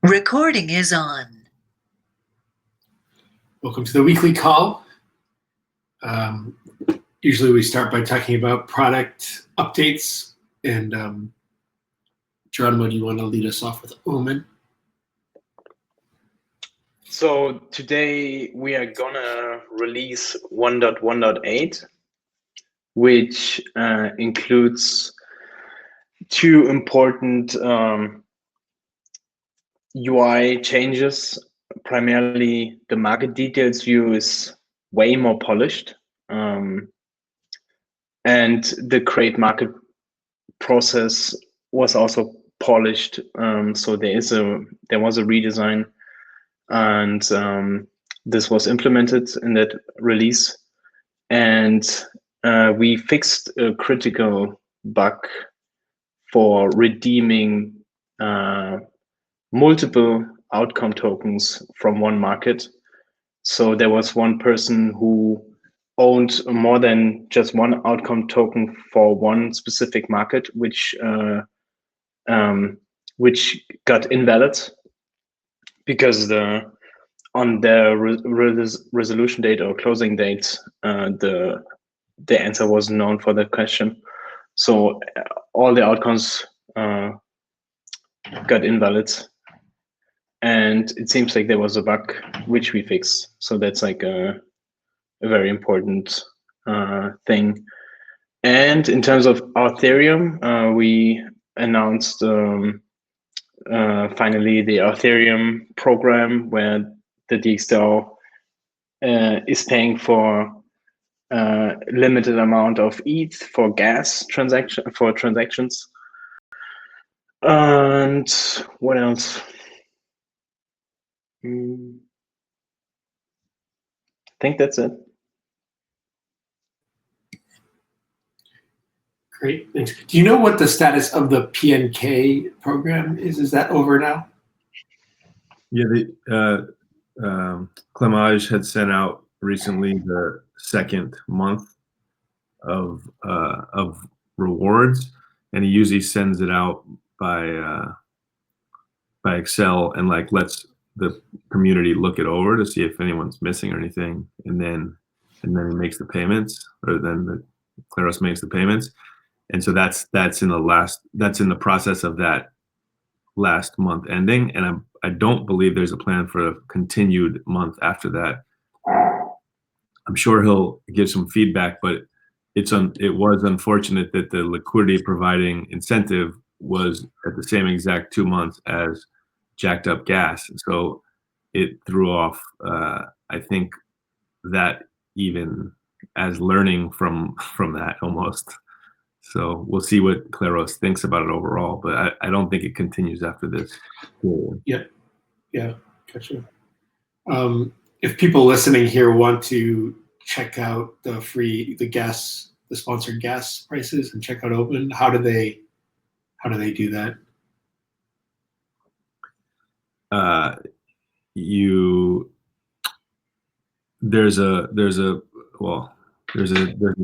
Recording is on. Welcome to the weekly call. Usually we start by talking about product updates. And Geronimo, do you want to lead us off with Omen? So today we are gonna release 1.1.8, which includes two important UI changes. Primarily, the market details view is way more polished, and the create market process was also polished. So there was a redesign, and this was implemented in that release. And we fixed a critical bug for redeeming multiple outcome tokens from one market. So there was one person who owned more than just one outcome token for one specific market, which got invalid because on the resolution date or closing date, the answer wasn't known for that question. So all the outcomes got invalid. And it seems like there was a bug which we fixed. So that's like a very important thing. And in terms of Ethereum, we announced finally the Ethereum program where the DXdao is paying for limited amount of ETH for gas transactions. And what else? I think that's it. Great, thanks. Do you know what the status of the PNK program is? Is that over now? Yeah, Clemage had sent out recently the second month of rewards, and he usually sends it out by Excel and like lets the community look it over to see if anyone's missing or anything, and then he makes the payments, or then the Kleros makes the payments, and so that's in the process of that last month ending, and I don't believe there's a plan for a continued month after that. I'm sure he'll give some feedback, but it was unfortunate that the liquidity providing incentive was at the same exact 2 months as jacked up gas. So it threw off, I think, that even as learning from that almost. So we'll see what Kleros thinks about it overall, but I don't think it continues after this. Yeah, gotcha. If people listening here want to check out the sponsored gas prices and check out Open, how do they do that? There's an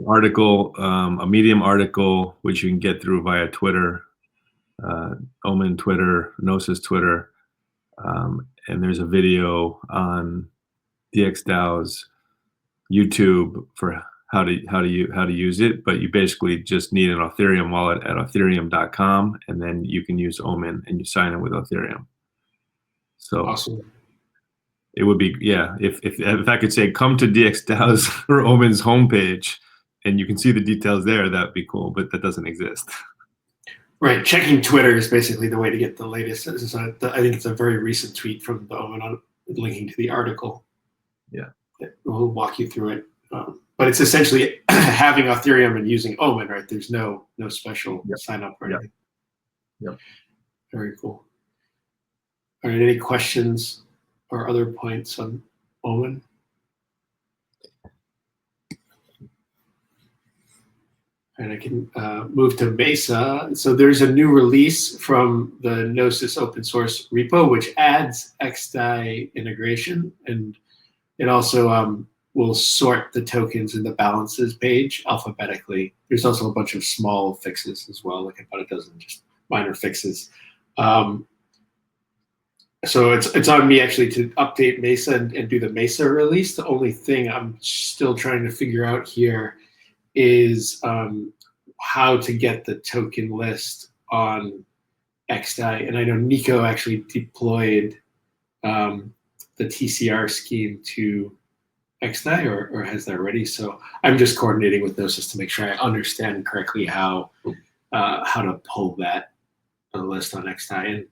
article, a Medium article, which you can get through via Twitter, Omen Twitter, Gnosis Twitter, and there's a video on DXdao's YouTube for how to use it. But you basically just need an Ethereum wallet at ethereum.com, and then you can use Omen and you sign in with Ethereum. So awesome. It would be, yeah, if I could say come to DXdao's or Omen's homepage and you can see the details there, that'd be cool, but that doesn't exist. Right, checking Twitter is basically the way to get the latest. I think it's a very recent tweet from the Omen linking to the article. Yeah. We'll walk you through it. But it's essentially having Ethereum and using Omen, right? There's no special sign up or anything. Yep. Very cool. All right, any questions or other points on Omen? And I can move to Mesa. So there's a new release from the Gnosis open source repo, which adds XDAI integration, and it also will sort the tokens in the balances page alphabetically. There's also a bunch of small fixes as well, like about a dozen just minor fixes. So it's on me actually to update Mesa and do the Mesa release. The only thing I'm still trying to figure out here is how to get the token list on XDAI. And I know Nico actually deployed the TCR scheme to XDAI or has that ready. So I'm just coordinating with Gnosis to make sure I understand correctly how to pull that list on XDAI.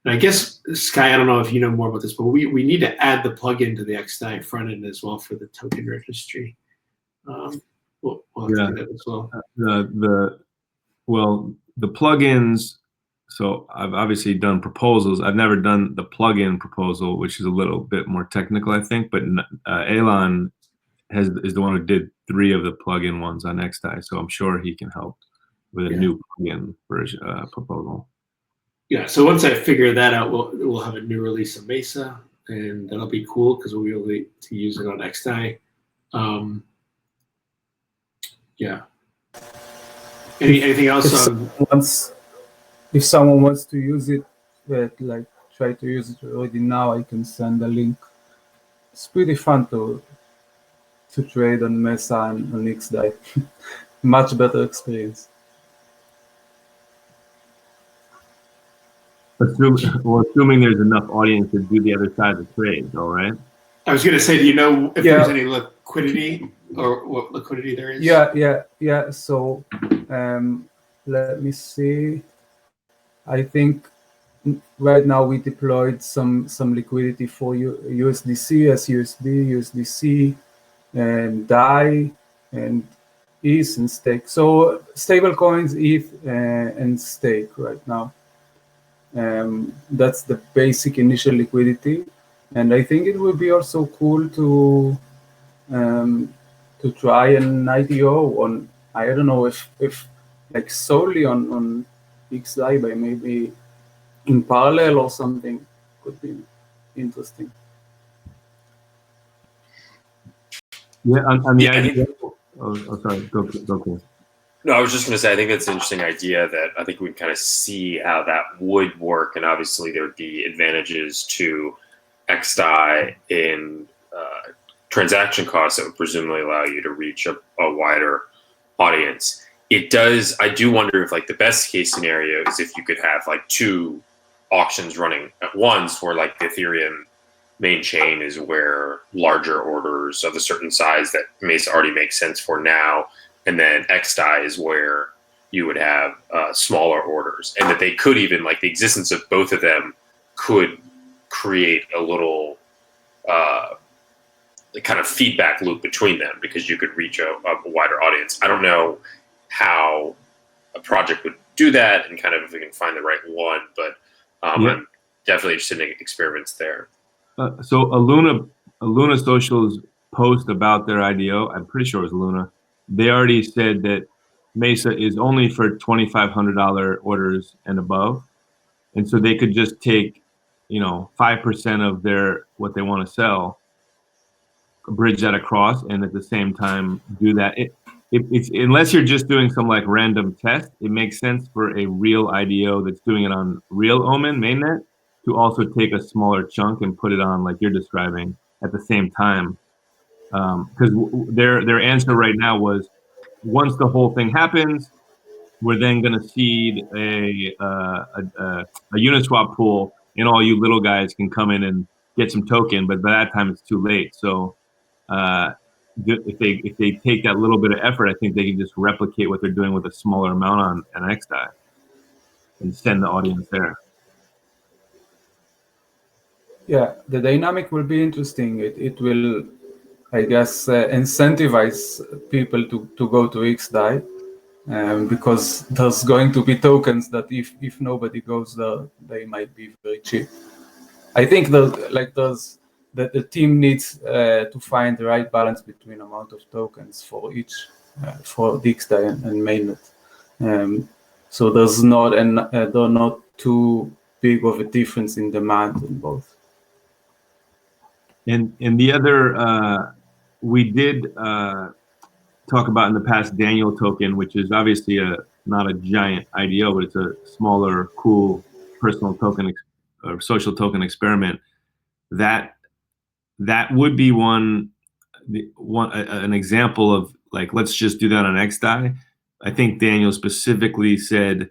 And I guess, Sky, I don't know if you know more about this, but we need to add the plugin to the XDAI front end as well for the token registry. We'll have to do that as well. The plugins. So I've obviously done proposals. I've never done the plugin proposal, which is a little bit more technical, I think. But Elon is the one who did 3 of the plugin ones on XDAI, so I'm sure he can help with a new plugin version proposal. Yeah, so once I figure that out, we'll have a new release of Mesa, and that'll be cool because we'll be able to use it on XDAI. Yeah. Anything else? If someone wants to use it, like try to use it already now, I can send a link. It's pretty fun to trade on Mesa and on XDAI. Much better experience. Assuming there's enough audience to do the other side of the trade, though, right? I was going to say, do you know if there's any liquidity or what liquidity there is? Yeah. So let me see. I think right now we deployed some liquidity for USDC, SUSD, USDC, and DAI, and ETH and stake. So stable coins, ETH, and stake right now. That's the basic initial liquidity, and I think it would be also cool to try an IDO on, I don't know if like solely on XDAI, but maybe in parallel or something could be interesting. Yeah, on the idea. Sorry, go. No, I was just going to say, I think that's an interesting idea that I think we can kind of see how that would work. And obviously there would be advantages to XDAI in transaction costs that would presumably allow you to reach a wider audience. I do wonder if like the best case scenario is if you could have like 2 auctions running at once, where like the Ethereum main chain is where larger orders of a certain size that Mesa already makes sense for now, and then XDAI is where you would have smaller orders, and that they could even, like the existence of both of them could create a little kind of feedback loop between them, because you could reach a wider audience. I don't know how a project would do that and kind of if we can find the right one, but I'm definitely interested in experiments there. So Luna Social's post about their IDO, I'm pretty sure it was Luna, they already said that Mesa is only for $2,500 orders and above. And so they could just take, 5% of their, what they want to sell, bridge that across, and at the same time do that. It's unless you're just doing some like random test, it makes sense for a real IDO that's doing it on real Omen mainnet to also take a smaller chunk and put it on like you're describing at the same time. Because their answer right now was, once the whole thing happens, we're then going to seed a Uniswap pool, and all you little guys can come in and get some token. But by that time, it's too late. So if they take that little bit of effort, I think they can just replicate what they're doing with a smaller amount on XDAI and send the audience there. Yeah, the dynamic will be interesting. It will, I guess, incentivize people to go to XDAI, because there's going to be tokens that if nobody goes there, they might be very cheap. I think that the team needs to find the right balance between amount of tokens for each, for DXdao and mainnet. So there's not too big of a difference in demand in both. And the other, we did talk about in the past Daniel token, which is obviously not a giant IDO, but it's a smaller, cool personal token social token experiment, that would be an example of like, let's just do that on XDAI. I think Daniel specifically said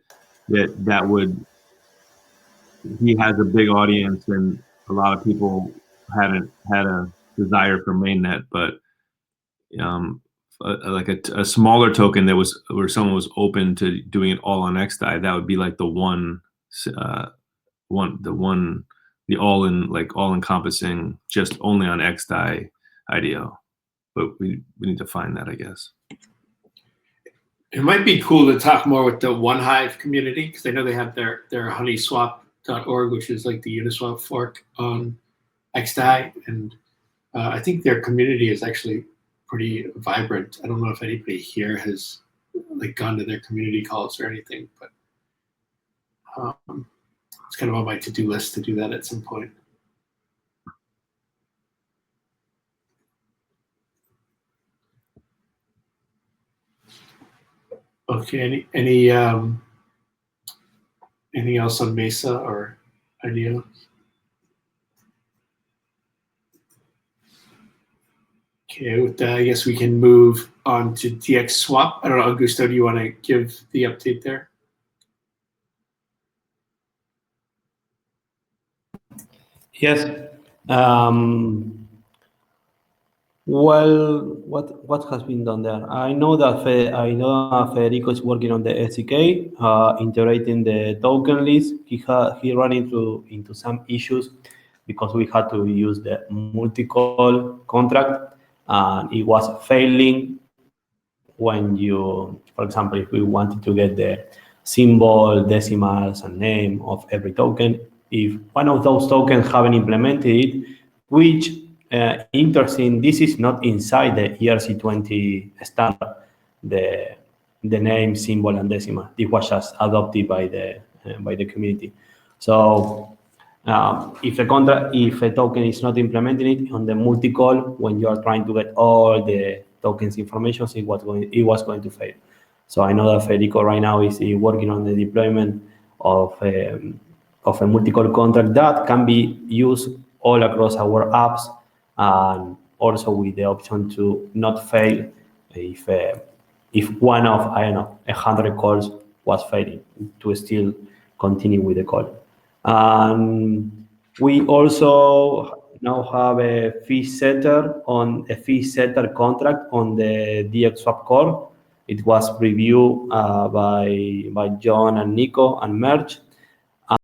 that would, he has a big audience and a lot of people had a desire for mainnet, but like a smaller token that was where someone was open to doing it all on XDAI, that would be like the all encompassing, just only on XDAI IDO. But we need to find that, I guess. It might be cool to talk more with the OneHive community, because I know they have their honeyswap.org, which is like the Uniswap fork on XDAI, and I think their community is actually pretty vibrant. I don't know if anybody here has like gone to their community calls or anything, but it's kind of on my to-do list to do that at some point. Okay, anything else on Mesa or IDO? Okay, with that, I guess we can move on to DXSwap. I don't know, Augusto, do you want to give the update there? Yes. Well, what has been done there? I know that Federico is working on the SDK, integrating the token list. He ran into some issues because we had to use the multi-call contract, and it was failing when you, for example, if we wanted to get the symbol, decimals, and name of every token, if one of those tokens haven't implemented it, which interesting, this is not inside the ERC20 standard, the name, symbol, and decimal. This was just adopted by the community. So if a token is not implementing it on the multi-call, when you are trying to get all the tokens information, it was going to fail. So I know that Federico right now is working on the deployment of a multi-call contract that can be used all across our apps, and also with the option to not fail if one of, I don't know, 100 calls was failing, to still continue with the call. And we also now have a fee setter contract on the DXSwap core. It was reviewed by John and Nico and Merge,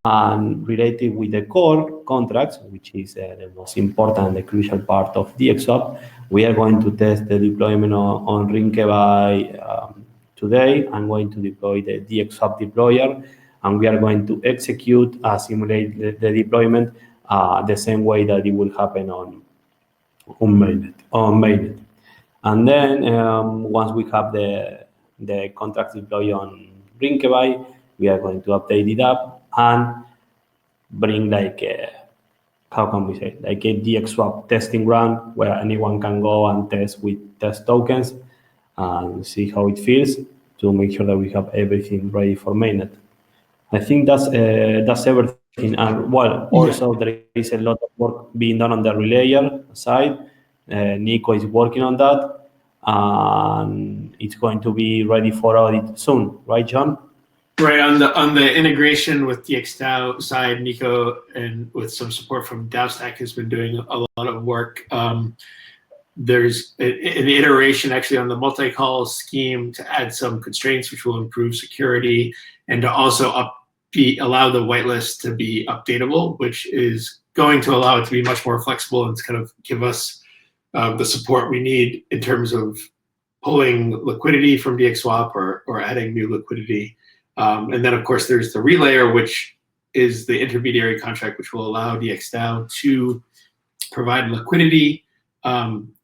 and related with the core contracts, which is the most important, the crucial part of DXSwap. We are going to test the deployment on Rinkebai today. I'm going to deploy the DXSwap deployer, and we are going to simulate the deployment the same way that it will happen on mainnet. And then once we have the contracts deployed on Rinkebai, we are going to update it up and bring like a DXSwap testing run where anyone can go and test with test tokens and see how it feels, to make sure that we have everything ready for mainnet. I think that's everything. And well, also there is a lot of work being done on the relayer side. Nico is working on that, and it's going to be ready for audit soon, right, John? Right, on the integration with DXdao side, Nico, and with some support from DAOstack, has been doing a lot of work. There's an iteration actually on the multi-call scheme to add some constraints which will improve security, and to also allow the whitelist to be updatable, which is going to allow it to be much more flexible and to kind of give us the support we need in terms of pulling liquidity from DXSwap or adding new liquidity. And then, of course, there's the relayer, which is the intermediary contract, which will allow DXdao to provide liquidity. And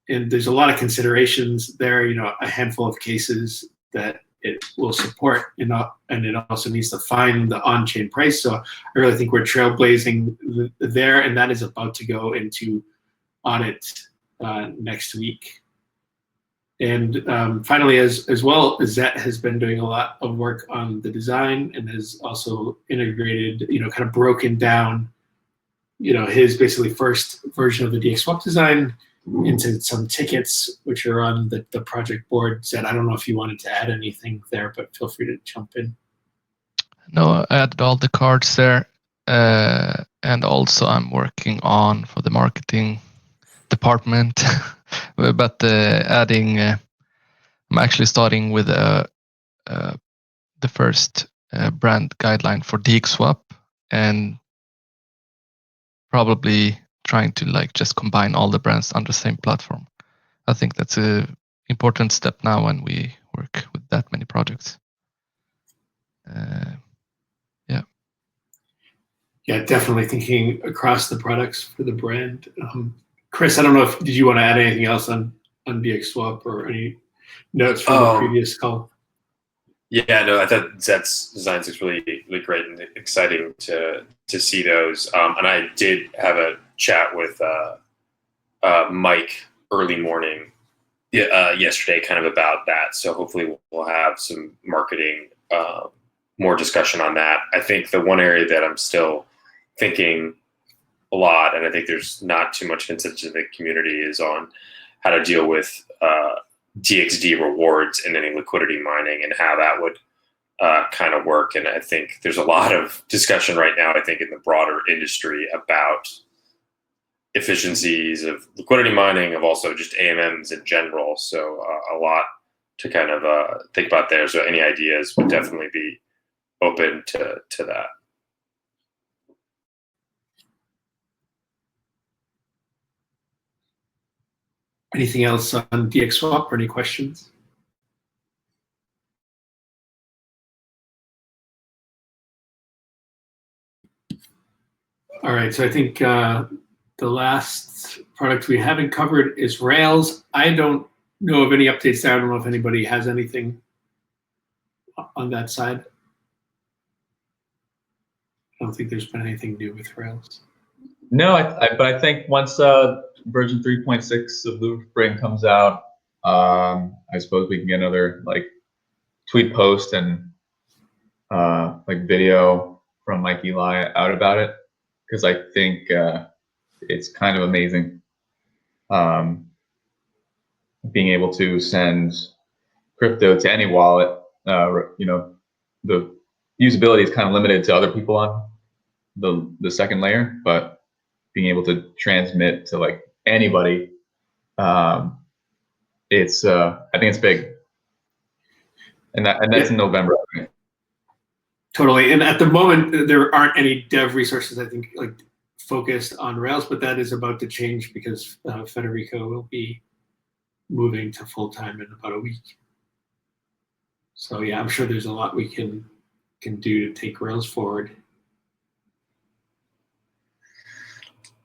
there's a lot of considerations there, a handful of cases that it will support, and it also needs to find the on-chain price. So I really think we're trailblazing there, and that is about to go into audit next week. And finally, as well, Zet has been doing a lot of work on the design and has also integrated, kind of broken down, his basically first version of the DXswap design into some tickets, which are on the project board. Zet, I don't know if you wanted to add anything there, but feel free to jump in. No, I added all the cards there. And also I'm working on for the marketing department, but adding, I'm actually starting with the first brand guideline for DXswap, and probably trying to like just combine all the brands on the same platform. I think that's a important step now when we work with that many projects. Yeah, definitely thinking across the products for the brand. Chris, I don't know did you want to add anything else on DXswap or any notes from the previous call? Yeah, no, I thought Zet's designs is really, really great and exciting to see those. And I did have a chat with Mike early morning yesterday, kind of about that. So hopefully we'll have some marketing, more discussion on that. I think the one area that I'm still thinking a lot, and I think there's not too much consensus in the community, is on how to deal with DXD rewards and any liquidity mining and how that would kind of work. And I think there's a lot of discussion right now, I think, in the broader industry about efficiencies of liquidity mining, of also just AMMs in general. So a lot to kind of think about there. So any ideas would definitely be open to that. Anything else on DXswap or any questions? All right, so I think the last product we haven't covered is Rails. I don't know of any updates there. I don't know if anybody has anything on that side. I don't think there's been anything new with Rails. No, but I think once version 3.6 of Loopring comes out, I suppose we can get another like tweet post and like video from Mike Eli out about it, because I think it's kind of amazing being able to send crypto to any wallet. The usability is kind of limited to other people on the second layer, but being able to transmit to like anybody, it's I think it's big, and that's in November. Totally, and at the moment there aren't any dev resources, I think, like focused on Rails, but that is about to change because Federico will be moving to full time in about a week. So yeah, I'm sure there's a lot we can do to take Rails forward.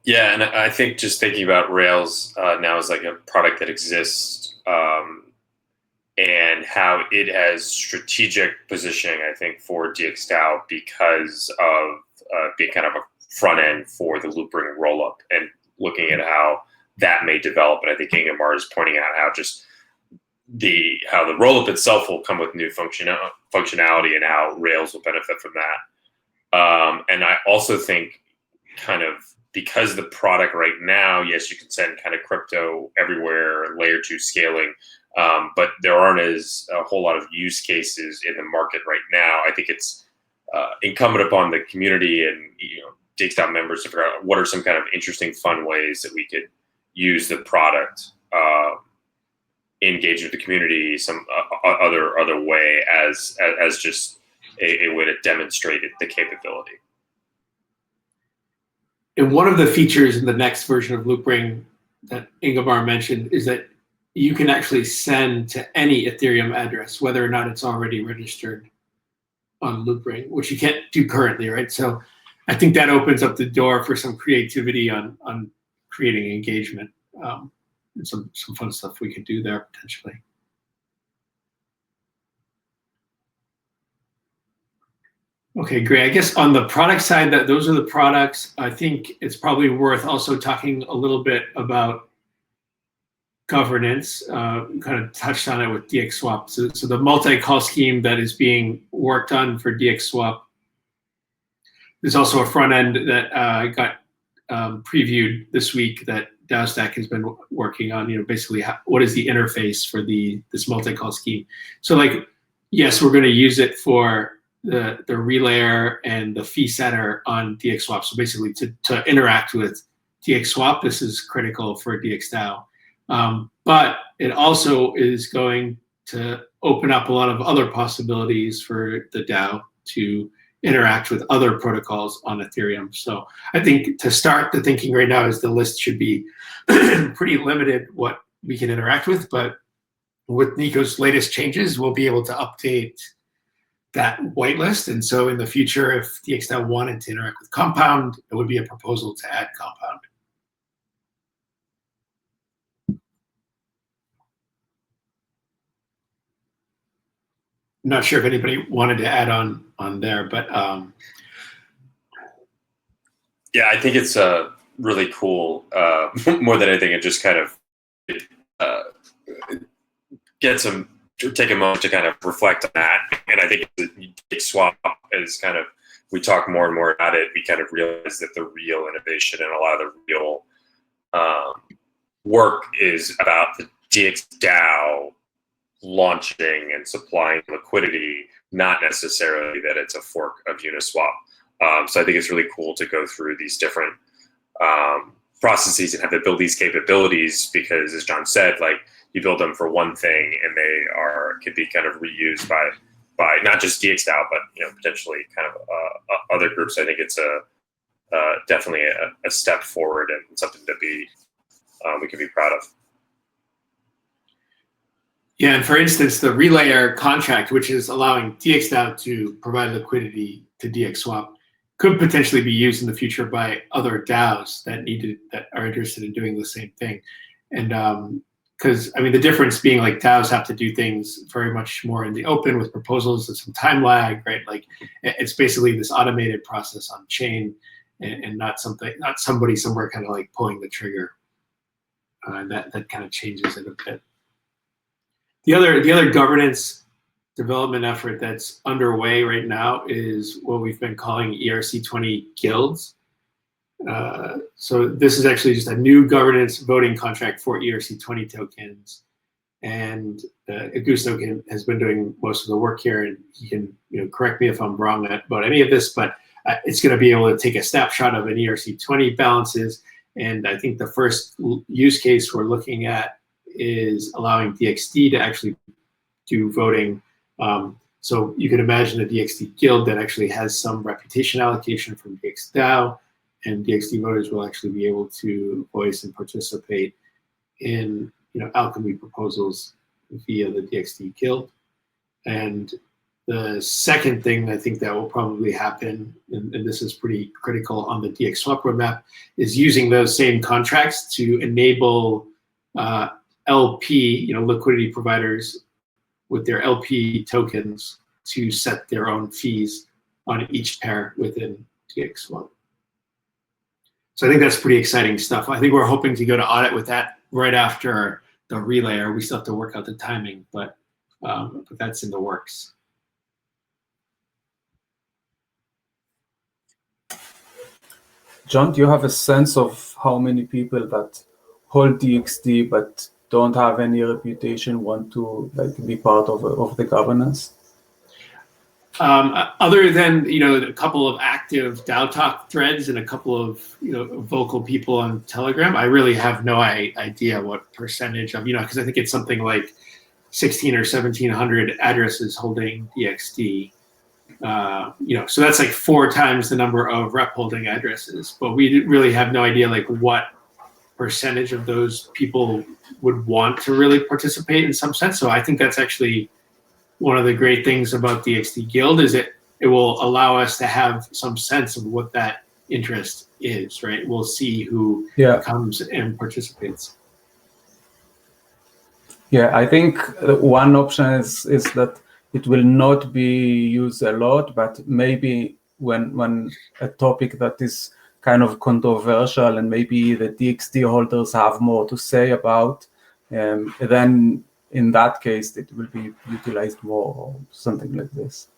Yeah, and I think just thinking about Rails now as like a product that exists, and how it has strategic positioning, I think, for DXdao because of being kind of a front end for the Loopring rollup and looking at how that may develop. And I think Ingemar is pointing out how just how the rollup itself will come with new functionality and how Rails will benefit from that. And I also think kind of because the product right now, yes, you can send kind of crypto everywhere, layer 2 scaling, but there aren't a whole lot of use cases in the market right now. I think it's incumbent upon the community and DXdao members to figure out what are some kind of interesting, fun ways that we could use the product, engage with the community, some other way as just a way to demonstrate the capability. And one of the features in the next version of Loopring that Ingemar mentioned is that you can actually send to any Ethereum address, whether or not it's already registered on Loopring, which you can't do currently, right? So I think that opens up the door for some creativity on creating engagement, and some fun stuff we could do there potentially. Okay, great. I guess on the product side, those are the products. I think it's probably worth also talking a little bit about governance, kind of touched on it with DXSwap. So the multi-call scheme that is being worked on for DXSwap. There's also a front end that got previewed this week that DAOstack has been working on. Basically what is the interface for this multi-call scheme. So like, yes, we're going to use it for the relayer and the fee setter on DXSwap. So basically to interact with DXSwap, this is critical for DXdao. But it also is going to open up a lot of other possibilities for the DAO to interact with other protocols on Ethereum. So I think to start, the thinking right now is the list should be pretty limited what we can interact with, but with Nico's latest changes, we'll be able to update that whitelist. And so in the future, if DXdao wanted to interact with Compound, it would be a proposal to add Compound. I'm not sure if anybody wanted to add on there, but yeah, I think it's really cool. More than anything, it just kind of take a moment to kind of reflect on that. And I think DXSwap is kind of, we talk more and more about it, we kind of realize that the real innovation and a lot of the real work is about the DXdao launching and supplying liquidity, not necessarily that it's a fork of Uniswap. So I think it's really cool to go through these different processes and have to build these capabilities, because as John said, like, you build them for one thing and they could be kind of reused by not just DXdao, but potentially kind of other groups. I think it's definitely a step forward and something to be we can be proud of. Yeah, and for instance, the relayer contract, which is allowing DXdao to provide liquidity to DXSwap, could potentially be used in the future by other DAOs that are interested in doing the same thing. And because I mean, the difference being like DAOs have to do things very much more in the open with proposals and some time lag, right? Like it's basically this automated process on chain, and not somebody somewhere kind of like pulling the trigger. That kind of changes it a bit. The other governance development effort that's underway right now is what we've been calling ERC20 guilds. So this is actually just a new governance voting contract for ERC20 tokens. And Augusto has been doing most of the work here, and he can correct me if I'm wrong about any of this, but it's going to be able to take a snapshot of an ERC20 balances. And I think the first use case we're looking at is allowing DXD to actually do voting. So you can imagine a DXD guild that actually has some reputation allocation from DXdao, and DXD voters will actually be able to voice and participate in alchemy proposals via the DXD guild. And the second thing I think that will probably happen, and this is pretty critical on the DXSwap roadmap, is using those same contracts to enable LP, liquidity providers with their LP tokens to set their own fees on each pair within DXSwap. So I think that's pretty exciting stuff. I think we're hoping to go to audit with that right after the relayer. We still have to work out the timing, but that's in the works. John, do you have a sense of how many people that hold DXD but don't have any reputation want to be part of the governance? Other than a couple of active DAO Talk threads and a couple of vocal people on Telegram, I really have no idea what percentage of because I think it's something like 1,600 or 1,700 addresses holding DXD. So that's like 4 times the number of rep holding addresses. But we really have no idea like what percentage of those people would want to really participate in some sense. So I think that's actually one of the great things about DXD Guild is it will allow us to have some sense of what that interest is, right? We'll see who comes and participates. Yeah, I think one option is that it will not be used a lot, but maybe when a topic that is kind of controversial and maybe the DXD holders have more to say about, then in that case it will be utilized more, or something like this.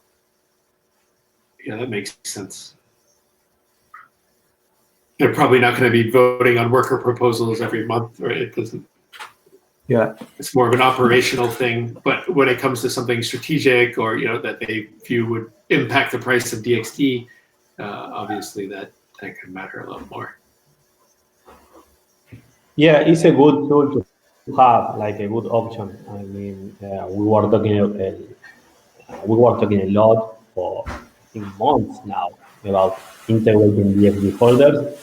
Yeah, that makes sense. They're probably not going to be voting on worker proposals every month, right? It doesn't. Yeah. It's more of an operational thing. But when it comes to something strategic, or that they view would impact the price of DXD, obviously that could matter a lot more. Yeah, it's a good tool to have, like a good option. I mean, we were talking a lot for I think months now about integrating DXD folders.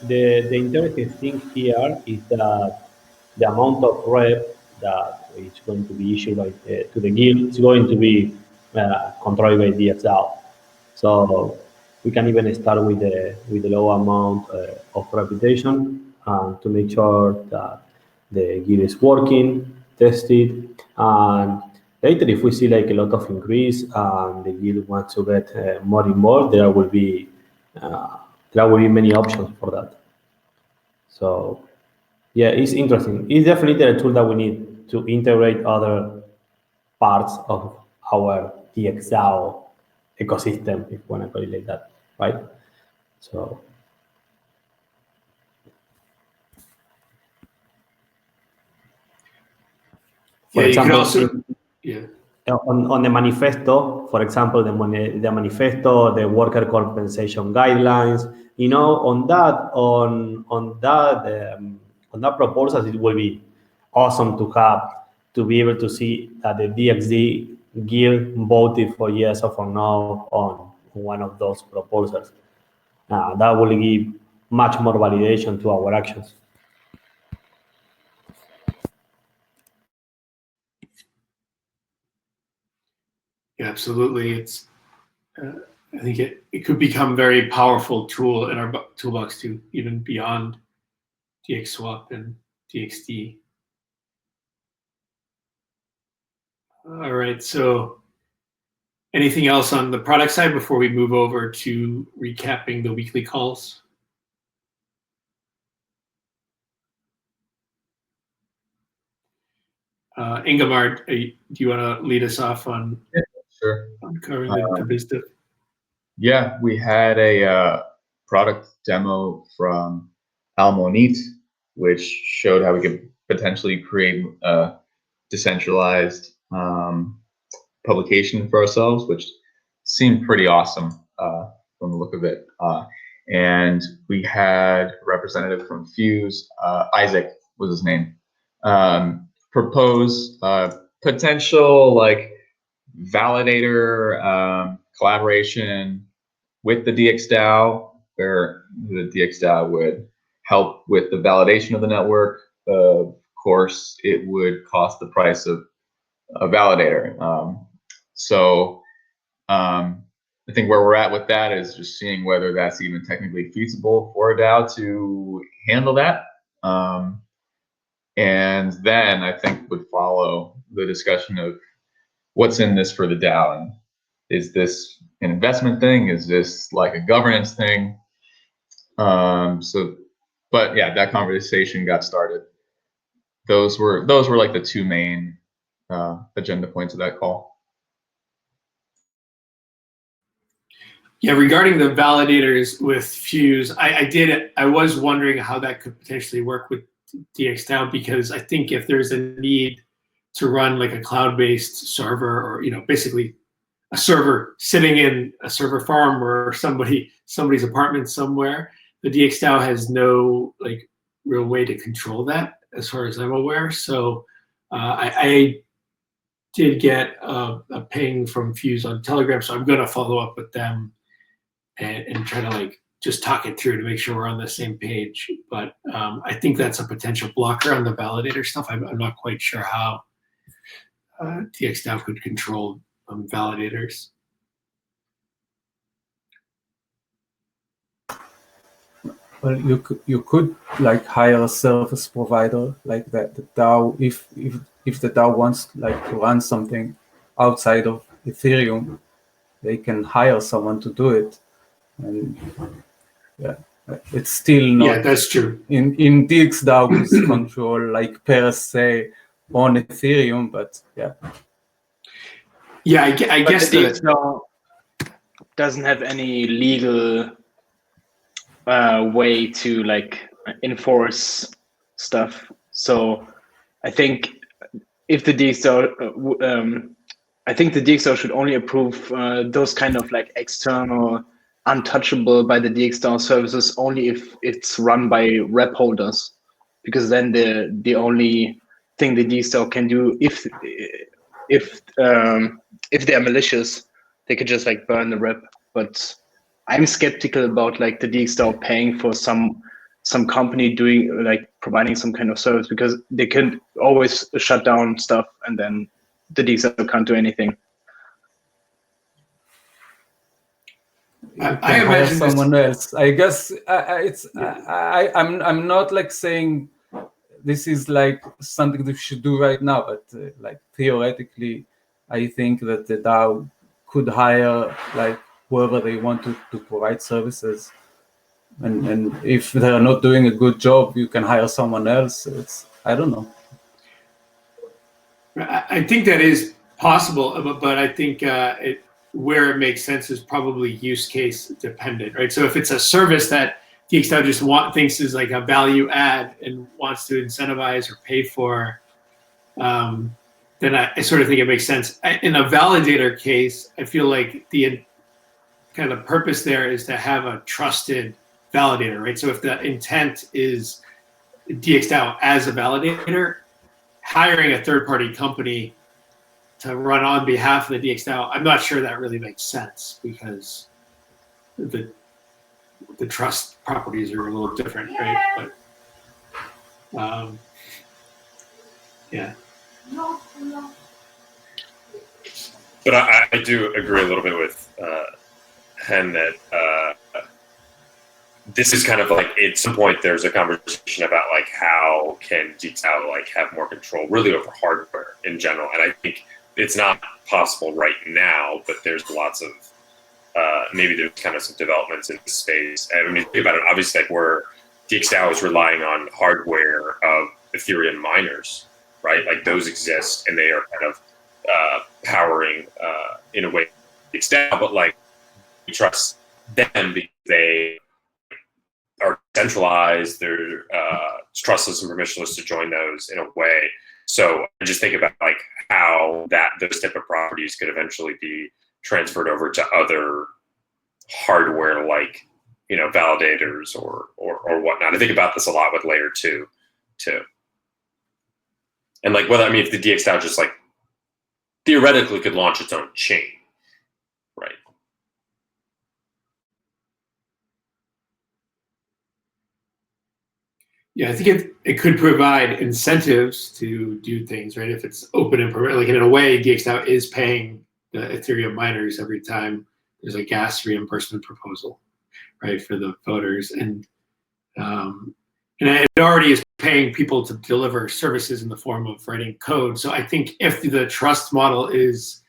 The interesting thing here is that the amount of rep that is going to be issued to the guild is going to be controlled by DXdao. So we can even start with the low amount of reputation to make sure that the guild is working, tested, and later if we see like a lot of increase and the guild wants to get more involved, there will be many options for that. So yeah, it's interesting. It's definitely a tool that we need to integrate other parts of our DXdao ecosystem, if you want to call it like that, right? So for Yeah, you example, could also, yeah. On the manifesto, for example, the manifesto, the worker compensation guidelines, on that proposal, it will be awesome to be able to see that the DXD guild voted for yes or for no on one of those proposals. That will give much more validation to our actions. Yeah, absolutely. It's I think it could become a very powerful tool in our toolbox too, even beyond DXSwap and DXD. All right. So anything else on the product side before we move over to recapping the weekly calls? Ingemar, do you want to lead us off on, Sure. on covering the business? Yeah, we had a product demo from Almonit, which showed how we could potentially create a decentralized publication for ourselves, which seemed pretty awesome from the look of it. And we had a representative from Fuse, Isaac was his name, propose potential like validator collaboration with the DXdao, where the DXdao would help with the validation of the network. Of course, it would cost the price of a validator. I think where we're at with that is just seeing whether that's even technically feasible for a DAO to handle that. And then I think would follow the discussion of what's in this for the DAO, and is this an investment thing? Is this like a governance thing? But yeah, that conversation got started. Those were like the two main agenda points of that call. Yeah, regarding the validators with Fuse, I was wondering how that could potentially work with DXdao, because I think if there's a need to run like a cloud-based server, or basically a server sitting in a server farm or somebody's apartment somewhere, the DXdao has no like real way to control that, as far as I'm aware. So I did get a ping from Fuse on Telegram, so I'm going to follow up with them and try to like just talk it through to make sure we're on the same page. But I think that's a potential blocker on the validator stuff. I'm not quite sure how DXdao could control validators. Well, you could like hire a service provider like that. The DAO, if the DAO wants like to run something outside of Ethereum, they can hire someone to do it. And yeah, It's still not. Yeah, that's true. In DXdao control like per se on Ethereum, but yeah. Yeah, I But guess the DXdao doesn't have any legal way to like enforce stuff. So I think if the DXdao, I think the DXdao should only approve those kind of like external, untouchable by the DXdao services only if it's run by rep holders, because then the only thing the DXdao can do if they're malicious, they could just like burn the rep. But I'm skeptical about like the DXdao paying for some company doing like providing some kind of service, because they can always shut down stuff and then the DXdao can't do anything. I imagine someone else. I guess I'm not like saying this is like something that we should do right now, but like theoretically, I think that the DAO could hire like whoever they want to provide services, and if they are not doing a good job, you can hire someone else. I don't know. I think that is possible, but I think where it makes sense is probably use case dependent, right? So if it's a service that DXdao just thinks is like a value add and wants to incentivize or pay for, then I sort of think it makes sense. In a validator case, I feel like the kind of purpose there is to have a trusted validator, right? So if the intent is DXdao as a validator, hiring a third-party company to run on behalf of the DXdao, I'm not sure that really makes sense, because the trust properties are a little different, right? But yeah. But I do agree a little bit with Hen that this is kind of like at some point there's a conversation about like how can DXdao like have more control really over hardware in general, and I think it's not possible right now, but there's lots of maybe there's kind of some developments in the space. And I mean, think about it, obviously, like where DXdao is relying on hardware of Ethereum miners, right? Like those exist and they are kind of powering in a way DXdao, but like we trust them because they are centralized, they're trustless and permissionless to join those in a way. So I just think about like how those type of properties could eventually be transferred over to other hardware, like validators or whatnot. I think about this a lot with Layer 2 too, and like whether if the DXdao just like theoretically could launch its own chain, right? Yeah, I think it could provide incentives to do things, right? If it's open and like in a way, DXdao is paying the Ethereum miners every time there's a gas reimbursement proposal, right, for the voters, and it already is paying people to deliver services in the form of writing code. So I think if the trust model is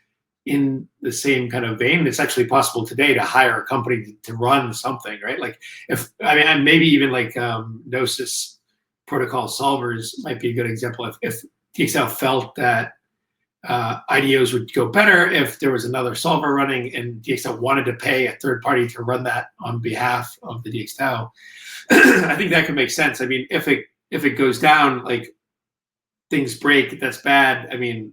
in the same kind of vein, it's actually possible today to hire a company to run something, right? Like maybe even like Gnosis protocol solvers might be a good example. If DXdao felt that IDOs would go better if there was another solver running, and DXdao wanted to pay a third party to run that on behalf of the DXdao, I think that could make sense. I mean, if it goes down, like things break, that's bad. I mean,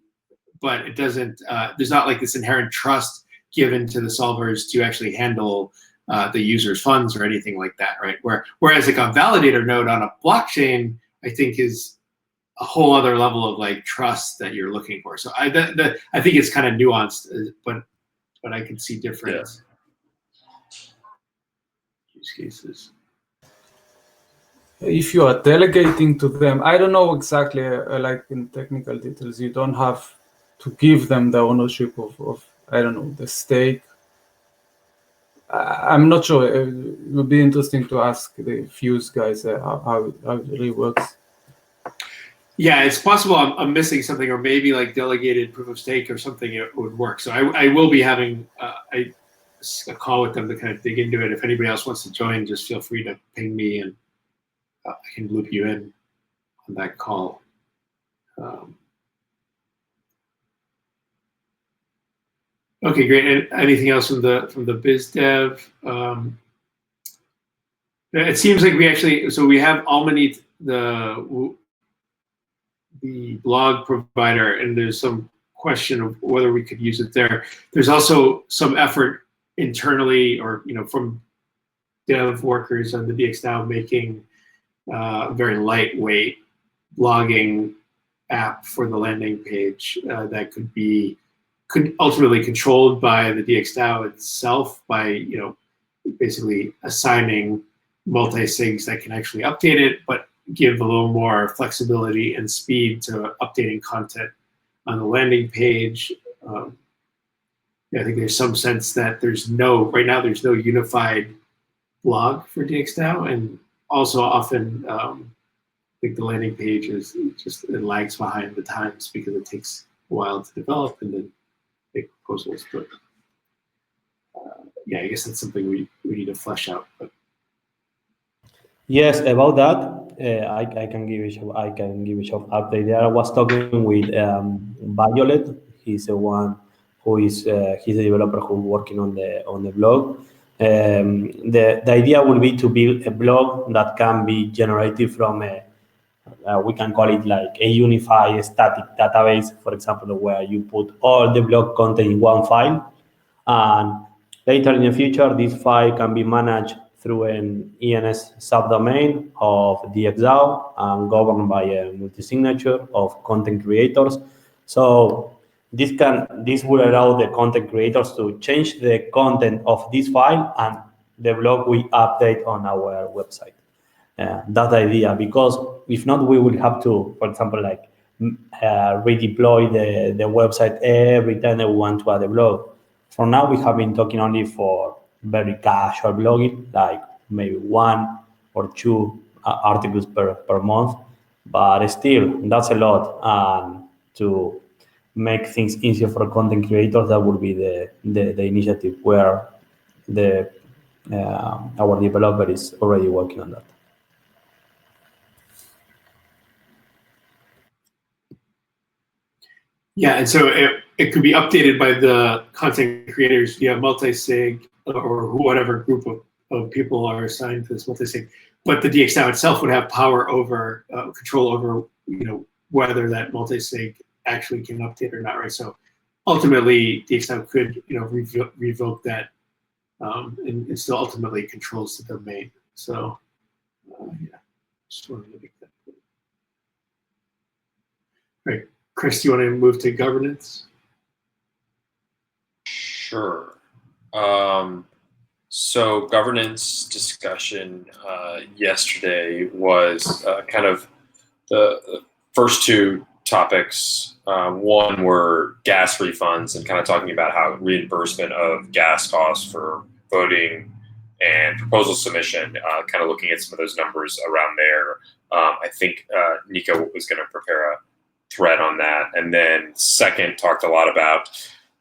but it doesn't. There's not like this inherent trust given to the solvers to actually handle the user's funds or anything like that, right? Whereas like a validator node on a blockchain, I think is a whole other level of like trust that you're looking for. So I think it's kind of nuanced, but I can see different use cases. If you are delegating to them, I don't know exactly, like in technical details, you don't have to give them the ownership of I don't know, the stake. I'm not sure. It would be interesting to ask the Fuse guys how it really works. Yeah, it's possible I'm missing something, or maybe like delegated proof of stake or something, it would work. So I will be having a call with them to kind of dig into it. If anybody else wants to join, just feel free to ping me and I can loop you in on that call. Okay, great. And anything else from the biz dev? It seems like we actually, so we have Almanit, the blog provider, and there's some question of whether we could use it there. There's also some effort internally, or from dev workers on the DXdao, making a very lightweight blogging app for the landing page that could ultimately controlled by the DXdao itself by basically assigning multi-sigs that can actually update it, but give a little more flexibility and speed to updating content on the landing page. I think there's some sense that right now there's no unified blog for DXdao, and also often I think the landing page it lags behind the times because it takes a while to develop and then make proposals. But I guess that's something we need to flesh out. But yes, about that, I can give a short update there. I was talking with Violet. He's the one who is he's the developer who's working on the blog. The idea will be to build a blog that can be generated from we can call it like a unified static database, for example, where you put all the blog content in one file, and later in the future, this file can be managed through an ENS subdomain of DXdao and governed by a multi-signature of content creators. So this will allow the content creators to change the content of this file, and the blog we update on our website. That's the idea, because if not, we will have to, for example, like redeploy the website every time that we want to add a blog. For now, we have been talking only for very casual blogging, like maybe 1 or 2 articles per month, but still, that's a lot. And to make things easier for content creators, that would be the initiative where our developer is already working on that. Yeah, and so it could be updated by the content creators via multi-sig or whatever group of people are assigned to this multi-sig. But the DXdao itself would have power over, control over, whether that multi-sig actually can update or not, right? So ultimately, DXdao could, revoke that, and it still ultimately controls the domain. So, just wanted to make that clear. Right. Chris, do you want to move to governance? Sure. So governance discussion yesterday was kind of the first 2 topics. One were gas refunds and kind of talking about how reimbursement of gas costs for voting and proposal submission, kind of looking at some of those numbers around there. I think Nico was going to prepare a thread on that. And then second, talked a lot about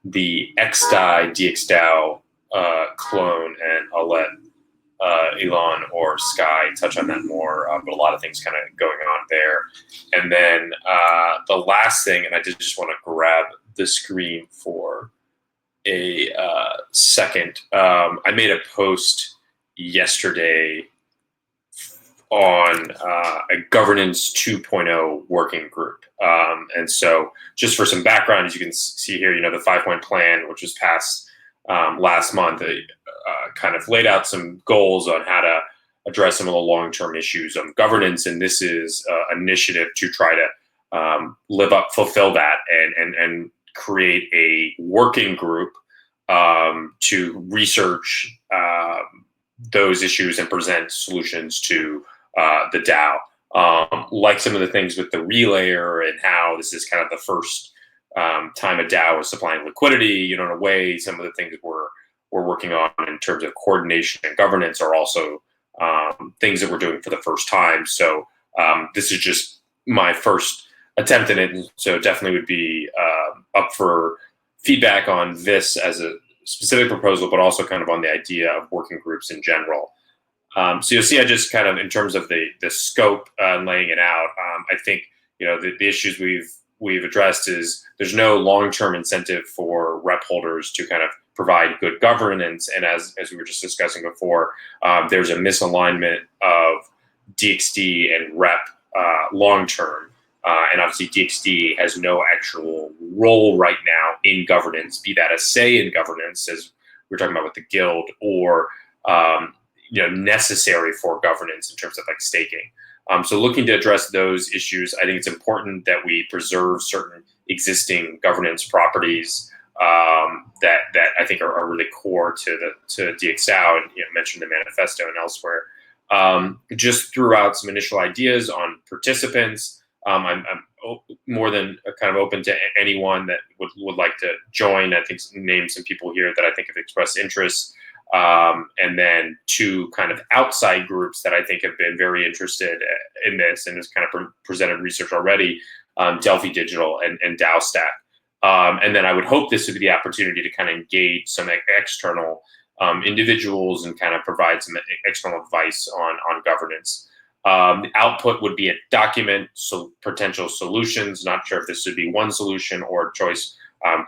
the DXdao clone, and I'll let Elon or Sky touch on that more, but a lot of things kind of going on there. And then the last thing, and I did just want to grab the screen for a second. I made a post yesterday on a governance 2.0 working group. And so just for some background, as you can see here, the 5-point plan, which was passed last month, kind of laid out some goals on how to address some of the long-term issues of governance. And this is an initiative to try to fulfill that and create a working group to research those issues and present solutions to the DAO. Like some of the things with the relayer and how this is kind of the first time a DAO is supplying liquidity, in a way, some of the things we're working on in terms of coordination and governance are also things that we're doing for the first time. So this is just my first attempt in it. And so definitely would be up for feedback on this as specific proposal, but also kind of on the idea of working groups in general. So you'll see, I just kind of, in terms of the scope, laying it out. I think the issues we've addressed is there's no long-term incentive for rep holders to kind of provide good governance, and as we were just discussing before, there's a misalignment of DXD and rep long-term. And obviously DXD has no actual role right now in governance, be that a say in governance, as we're talking about with the guild, or necessary for governance in terms of like staking. So looking to address those issues, I think it's important that we preserve certain existing governance properties that I think are really core to DXdao, and mentioned the manifesto and elsewhere. Just threw out some initial ideas on participants. I'm more than kind of open to anyone that would like to join. I think name some people here that I think have expressed interest. And then 2 kind of outside groups that I think have been very interested in this and has kind of presented research already, Delphi Digital and DAO Stack. And then I would hope this would be the opportunity to kind of engage some external individuals and kind of provide some external advice on governance. The output would be a document, so potential solutions. Not sure if this would be one solution or a choice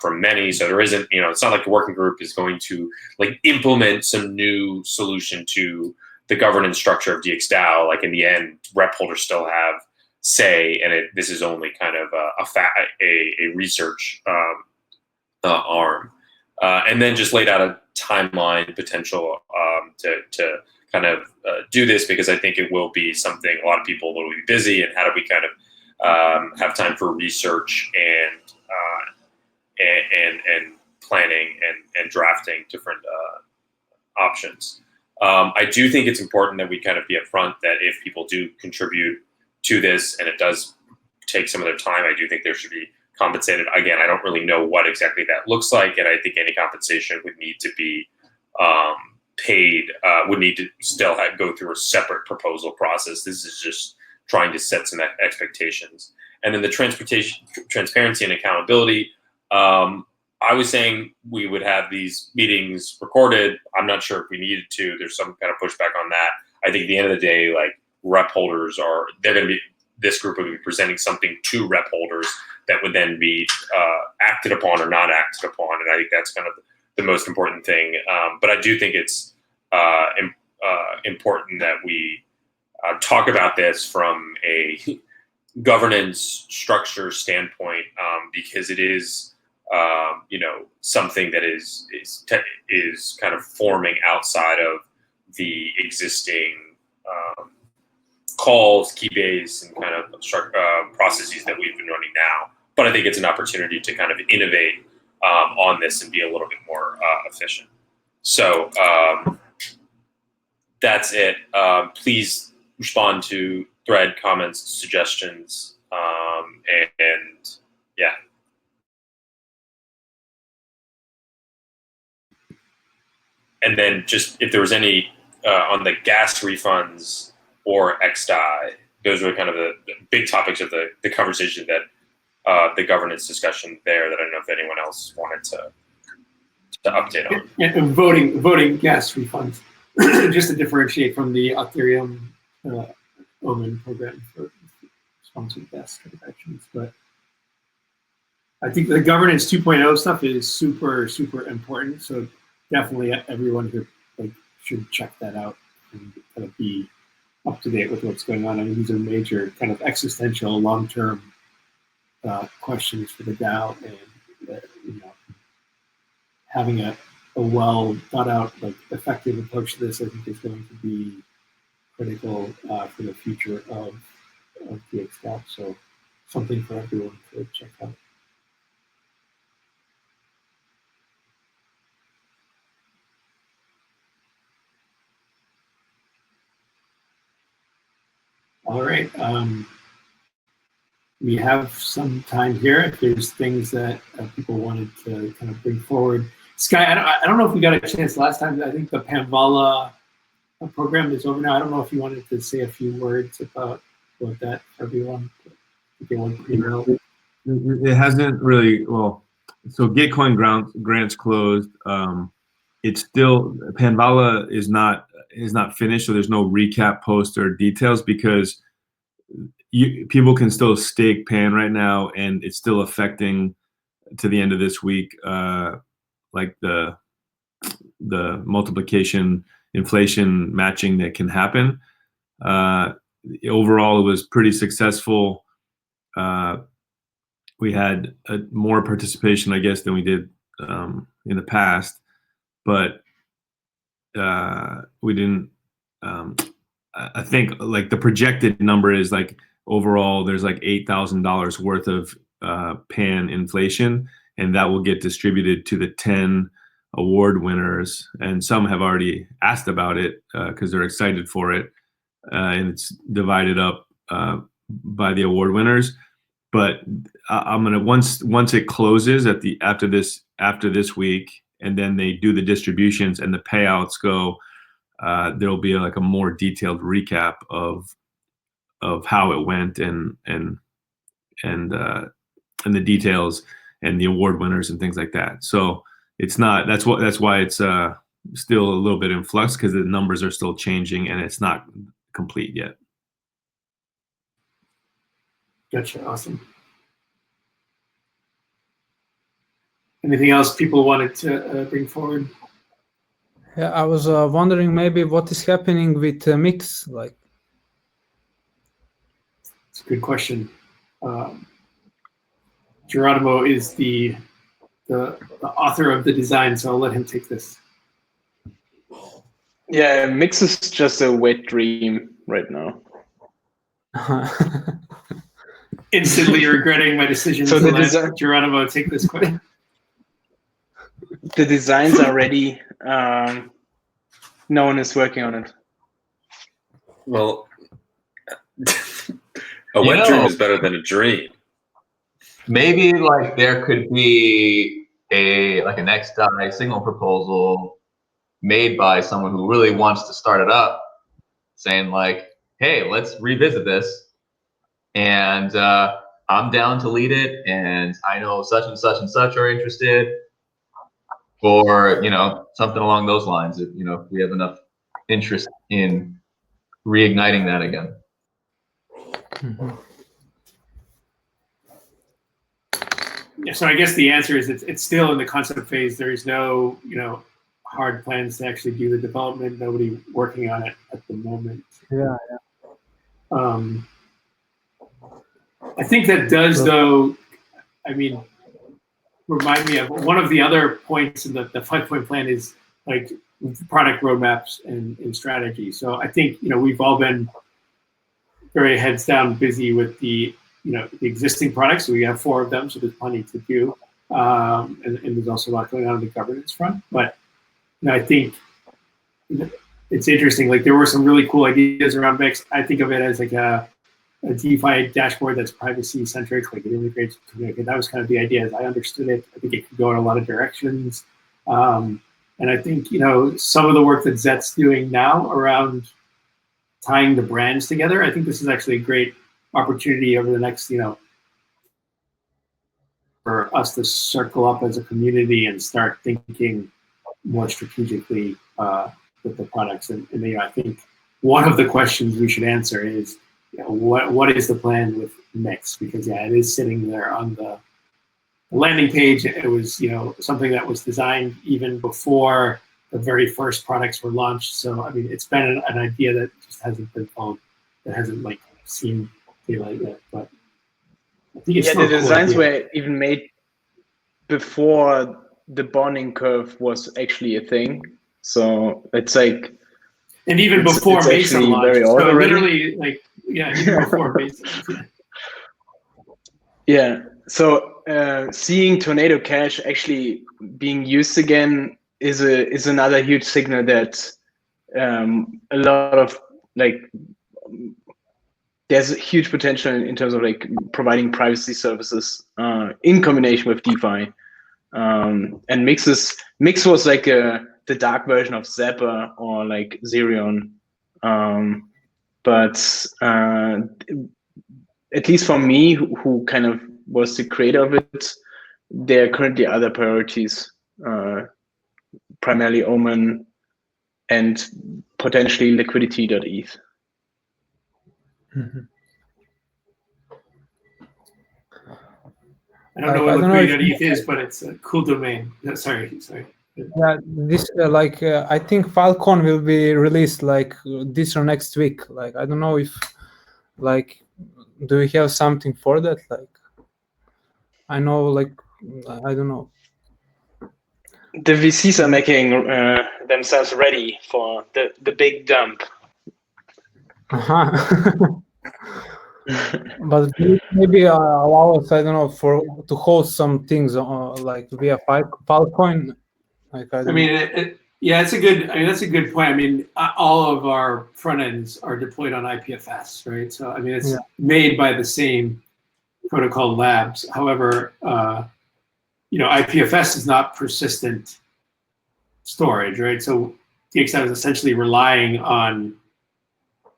from many. So there isn't, it's not like the working group is going to like implement some new solution to the governance structure of DXdao. Like in the end, rep holders still have say, and this is only kind of a research arm. And then just laid out a timeline potential to kind of do this, because I think it will be something a lot of people will be busy, and how do we kind of have time for research and planning and drafting different options. I do think it's important that we kind of be upfront that if people do contribute to this and it does take some of their time, I do think there should be compensated. Again, I don't really know what exactly that looks like, and I think any compensation would need to be paid, would need to still go through a separate proposal process. This is just trying to set some expectations. And then the transparency and accountability. I was saying we would have these meetings recorded. I'm not sure if we needed to. There's some kind of pushback on that. I think at the end of the day, like rep holders this group will be presenting something to rep holders that would then be acted upon or not acted upon. And I think that's kind of the most important thing. But I do think it's important that we talk about this from a governance structure standpoint, because it is something that is kind of forming outside of the existing calls, keybase, and kind of processes that we've been running now. But I think it's an opportunity to kind of innovate on this and be a little bit more efficient. So that's it. Please respond to thread, comments, suggestions, and yeah. And then just if there was any on the gas refunds or XDAI, those were kind of the big topics of the conversation that the governance discussion there that I don't know if anyone else wanted to update on. And voting gas refunds, just to differentiate from the Ethereum Omen program for sponsored gas transactions. But I think the governance 2.0 stuff is super, super important. So definitely everyone who should check that out and kind of be up to date with what's going on. I mean, these are major kind of existential, long-term questions for the DAO, and having a well thought out, effective approach to this, I think, is going to be critical for the future of DXdao. So something for everyone to check out. All right. We have some time here. If there's things that people wanted to kind of bring forward. Sky, I don't know if we got a chance last time. I think the Panvala program is over now. I don't know if you wanted to say a few words about that for everyone. It hasn't really, well, so Gitcoin grants closed. It's still Panvala is not finished, so there's no recap post or details because people can still stake Pan right now, and it's still affecting to the end of this week, like the multiplication inflation matching that can happen. Overall, it was pretty successful. We had more participation, I guess, than we did in the past, but we didn't. I think like the projected number is like overall there's like $8,000 worth of Pan inflation, and that will get distributed to the 10 award winners, and some have already asked about it because they're excited for it, and it's divided up by the award winners. But I'm gonna once it closes after this week, and then they do the distributions and the payouts go, there'll be like a more detailed recap of how it went and the details and the award winners and things like that. So it's not that's why it's still a little bit in flux because the numbers are still changing and it's not complete yet. Gotcha. Awesome. Anything else people wanted to bring forward? Yeah, I was wondering maybe what is happening with Mix, like. It's a good question. Geronimo is the author of the design, so I'll let him take this. Yeah, Mix is just a wet dream right now. Instantly regretting my decision So to the let Geronimo take this question. The designs are ready. No one is working on it. Well, a wet dream is better than a dream. Maybe like there could be an XDAI signal proposal made by someone who really wants to start it up, saying like, hey, let's revisit this. And I'm down to lead it, and I know such and such and such are interested, or something along those lines. If we have enough interest in reigniting that again. Mm-hmm. Yeah, so I guess the answer is it's still in the concept phase. There is no hard plans to actually do the development. Nobody working on it at the moment. Yeah. I think that does, though, remind me of one of the other points in the 5-point plan is like product roadmaps and strategy. So I think, we've all been very heads down busy with the existing products. So we have 4 of them, so there's plenty to do. And there's also a lot going on the governance front. But I think it's interesting. Like there were some really cool ideas around Mix. I think of it as like a DeFi dashboard that's privacy centric, like it integrates with community. That was kind of the idea as I understood it. I think it could go in a lot of directions. And I think, some of the work that Zet's doing now around tying the brands together, I think this is actually a great opportunity over the next, for us to circle up as a community and start thinking more strategically with the products. And I think one of the questions we should answer is, what is the plan with Mix? Because it is sitting there on the landing page. It was something that was designed even before the very first products were launched. So it's been an idea that just hasn't been followed, that hasn't seen daylight yet. But I think it's the designs were even made before the bonding curve was actually a thing. So it's like, and even before Mesa launched, so literally even before Mesa. Yeah. So seeing Tornado Cash actually being used again is another huge signal that a lot of there's a huge potential in terms of providing privacy services in combination with DeFi. And Mix was like the dark version of Zapper or Xerion. But at least for me, who kind of was the creator of it, there are currently other priorities, primarily Omen and potentially liquidity.eth. Mhm. I don't know I what don't know if liquidity.eth is, but it's a cool domain. No, sorry. yeah, this I think Falcon will be released like this or next week. Like I don't know if like do we have something for that? Like I know like I don't know. The VCs are making themselves ready for the big dump. Uh-huh. But maybe allow us, I don't know, to host some things like via Filecoin. Like I I don't mean, know. yeah, it's a good. I mean, that's a good point. I mean, all of our front ends are deployed on IPFS, right? So I mean, it's Yeah. made by the same protocol labs. However, IPFS is not persistent storage, right? So DXdao is essentially relying on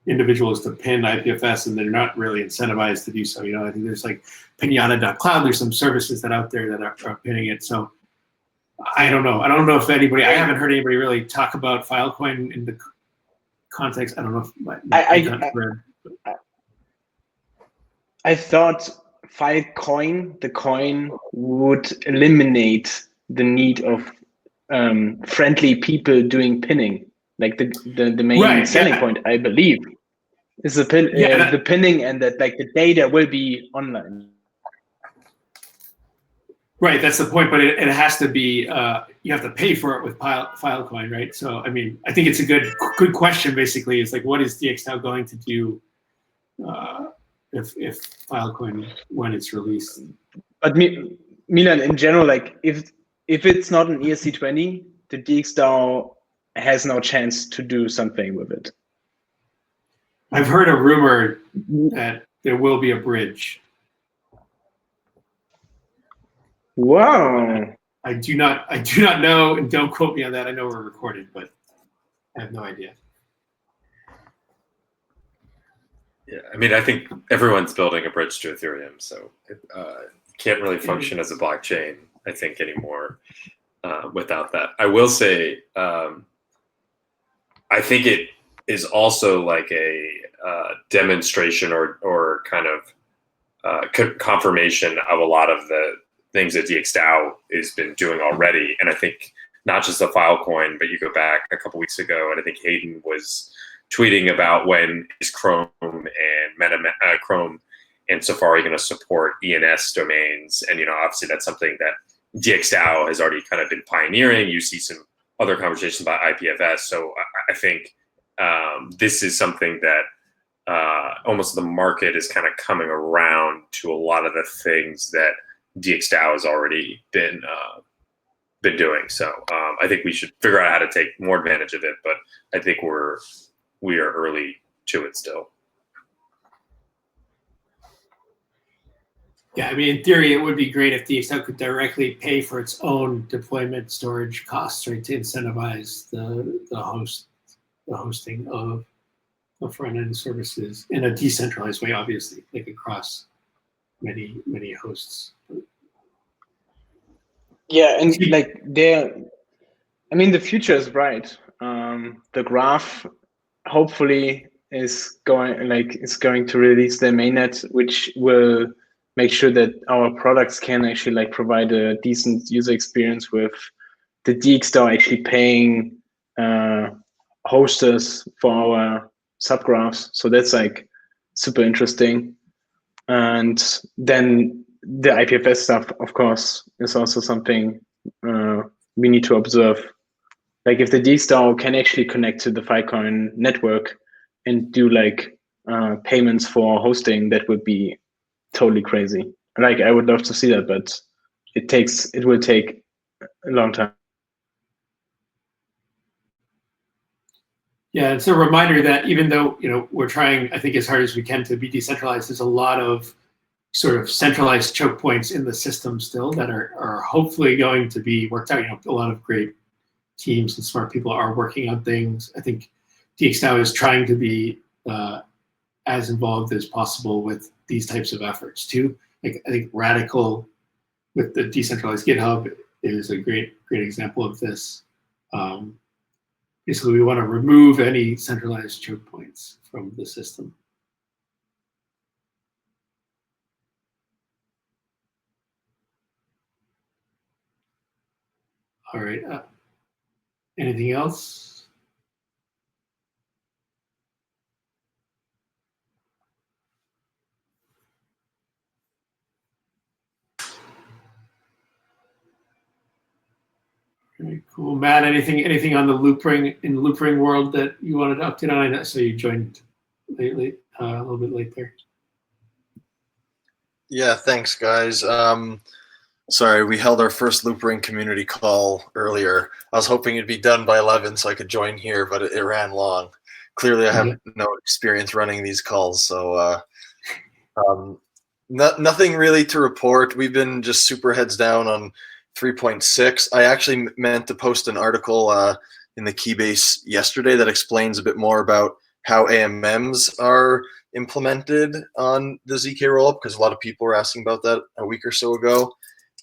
individuals to pin IPFS, and they're not really incentivized to do so. I think there's like Pinata.cloud. There's some services that out there that are pinning it. So I don't know. I don't know if anybody. I haven't heard anybody really talk about Filecoin in the context. I don't know if I thought Filecoin, the coin, would eliminate the need of friendly people doing pinning. Like the main selling point, I believe, is the pinning, and that like the data will be online. Right, that's the point, but it has to be, you have to pay for it with Filecoin, right? So, I mean, I think it's a good question, basically. It's like, what is DXdao going to do if Filecoin, when it's released? But Milan, in general, like if it's not an ERC20, the DXdao has no chance to do something with it. I've heard a rumor that there will be a bridge. Wow. I do not know, and don't quote me on that. I know we're recorded, but I have no idea. Yeah, I mean, I think everyone's building a bridge to Ethereum, so it can't really function as a blockchain, I think, anymore without that. I will say, I think it is also like a demonstration or kind of confirmation of a lot of the things that DXdao has been doing already. And I think not just the Filecoin, but you go back a couple weeks ago, and I think Hayden was tweeting about when is Chrome and Chrome and Safari going to support ENS domains. And, obviously that's something that DXdao has already kind of been pioneering. You see some other conversations about IPFS. So I think this is something that almost the market is kind of coming around to a lot of the things that DXdao has already been doing. So I think we should figure out how to take more advantage of it. But I think we are early to it still. Yeah, I mean, in theory, it would be great if DXdao could directly pay for its own deployment storage costs, right, to incentivize the hosting of front-end services in a decentralized way, obviously, like across many hosts. Yeah, and like the future is bright. The graph hopefully is going to release their mainnet, which will make sure that our products can actually like provide a decent user experience with the DXdao actually paying hosters for our subgraphs. So that's like super interesting. And then the IPFS stuff, of course, is also something we need to observe. Like if the DXdao can actually connect to the Filecoin network and do like payments for hosting, that would be totally crazy. Like I would love to see that, but it will take a long time. Yeah, it's a reminder that even though we're trying, I think, as hard as we can to be decentralized, there's a lot of sort of centralized choke points in the system still that are hopefully going to be worked out. A lot of great teams and smart people are working on things. I think DXdao is trying to be as involved as possible with these types of efforts too. Like I think radical with the decentralized GitHub is a great example of this. Basically, we want to remove any centralized choke points from the system. All right. Anything else? Very cool, Matt. Anything on the loopring world that you wanted to update on? I know, so you joined lately, a little bit late there. Yeah, thanks, guys. Sorry, we held our first loopring community call earlier. I was hoping it'd be done by 11 so I could join here, but it ran long. Clearly, I have no experience running these calls, so nothing really to report. We've been just super heads down on 3.6. I actually meant to post an article in the Keybase yesterday that explains a bit more about how AMMs are implemented on the ZK rollup, because a lot of people were asking about that a week or so ago.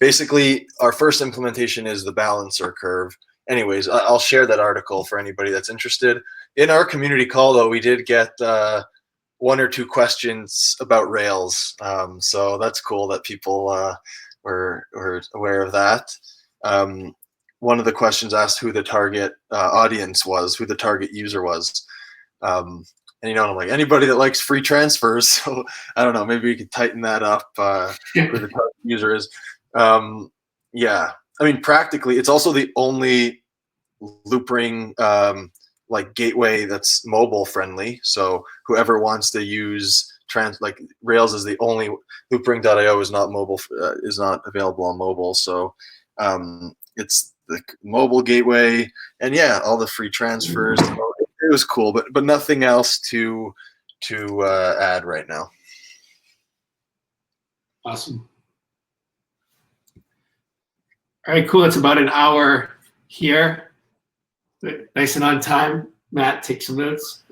Basically, our first implementation is the balancer curve. Anyways, I'll share that article for anybody that's interested. In our community call, though, we did get 1 or 2 questions about Rails. So that's cool that people were aware of that. One of the questions asked who the target audience was, who the target user was. And I'm like, anybody that likes free transfers. So I don't know, maybe we could tighten that up, who the target user is. Yeah, I mean, practically, it's also the only loopring like gateway that's mobile friendly. So whoever wants to use Rails is the only loopring.io is not mobile, is not available on mobile. So it's the mobile gateway, and yeah, all the free transfers. It was cool, but nothing else to add right now. Awesome. All right, cool. It's about an hour here. Nice and on time. Matt, take some notes.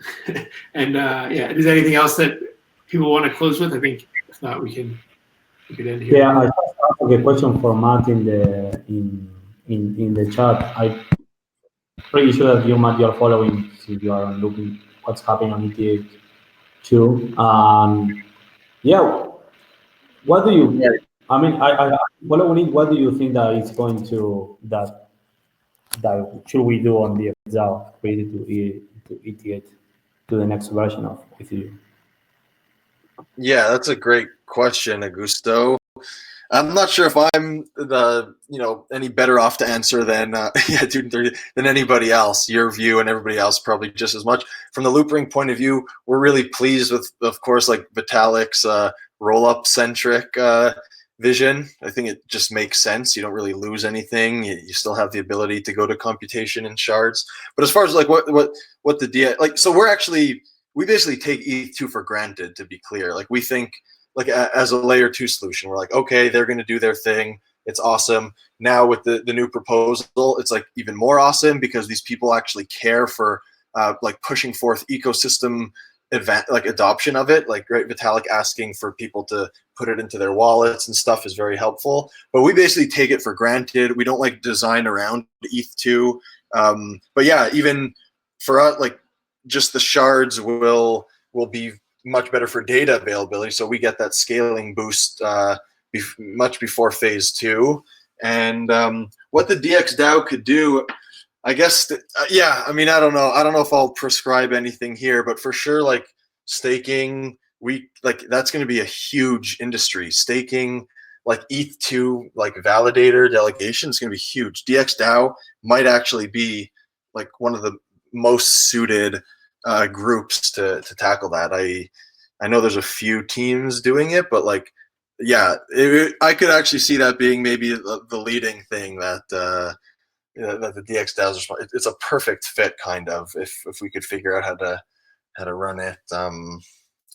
And yeah, is there anything else that people want to close with? I think if not, we could end here. Yeah, I have a question for Matt in the chat. I'm pretty sure that Matt, you're following, if you are looking what's happening on ETH too. Yeah, what do you? I mean, I following it. What do you think that it's going to that should we do on the DXdao related to ETH to the next version of Ethereum? Yeah, that's a great question, Augusto. I'm not sure if I'm any better off to answer than than anybody else. Your view and everybody else probably just as much. From the loopring point of view, we're really pleased with, of course, like Vitalik's roll-up centric vision. I think it just makes sense. You don't really lose anything. You still have the ability to go to computation in shards. But as far as like what the so we basically take ETH2 for granted, to be clear. Like we think like as a layer 2 solution, we're like, okay, they're going to do their thing. It's awesome. Now with the new proposal, it's like even more awesome because these people actually care for like pushing forth ecosystem adoption of it. Like Vitalik asking for people to put it into their wallets and stuff is very helpful. But we basically take it for granted. We don't like design around ETH2. But yeah, even for us, like just the shards will be much better for data availability. So we get that scaling boost much before phase 2. And what the DXdao could do, I guess, yeah, I mean, I don't know if I'll prescribe anything here, but for sure, like staking, that's going to be a huge industry. Staking, like ETH2, like validator delegation is going to be huge. DXdao might actually be like one of the most suited groups to tackle that. I know there's a few teams doing it, but like, yeah, I could actually see that being maybe the leading thing that the DXdao it's a perfect fit, kind of, if we could figure out how to run it.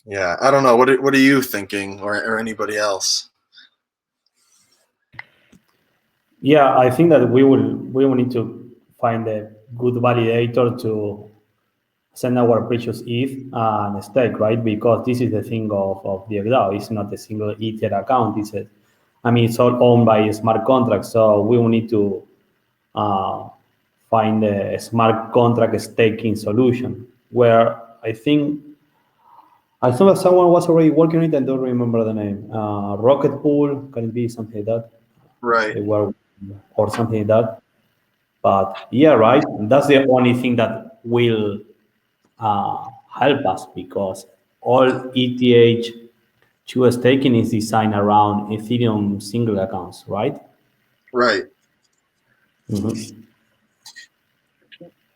Yeah, I don't know. What are you thinking, or anybody else? Yeah, I think that we will need to find a good validator to send our precious ETH and stake, right? Because this is the thing of DXdao. It's not a single Ether account. It's I mean, it's all owned by smart contracts, so we will need to find a smart contract staking solution where I think that someone was already working on it. I don't remember the name. Rocket Pool, can it be something like that? Right. They were, or something like that. But yeah, right. That's the only thing that will help us, because all ETH2 staking is designed around Ethereum single accounts, right? Right. Mm-hmm.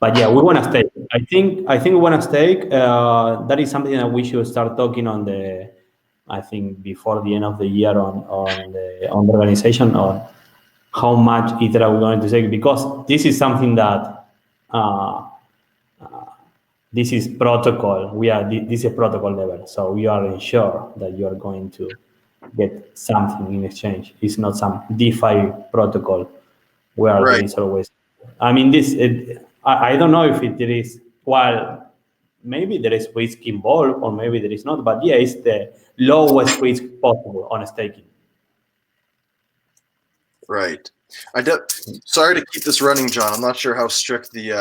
But yeah, we want to stake. I think we want to stake. That is something that we should start talking on the, I think, before the end of the year on the organization on how much Ether are we going to take, because this is something that this is protocol. This is protocol level, so we are sure that you are going to get something in exchange. It's not some DeFi protocol where there is always. I mean, I don't know if there is. Well, maybe there is risk involved, or maybe there is not. But yeah, it's the lowest risk possible on staking. Right. Sorry to keep this running, John. I'm not sure how strict the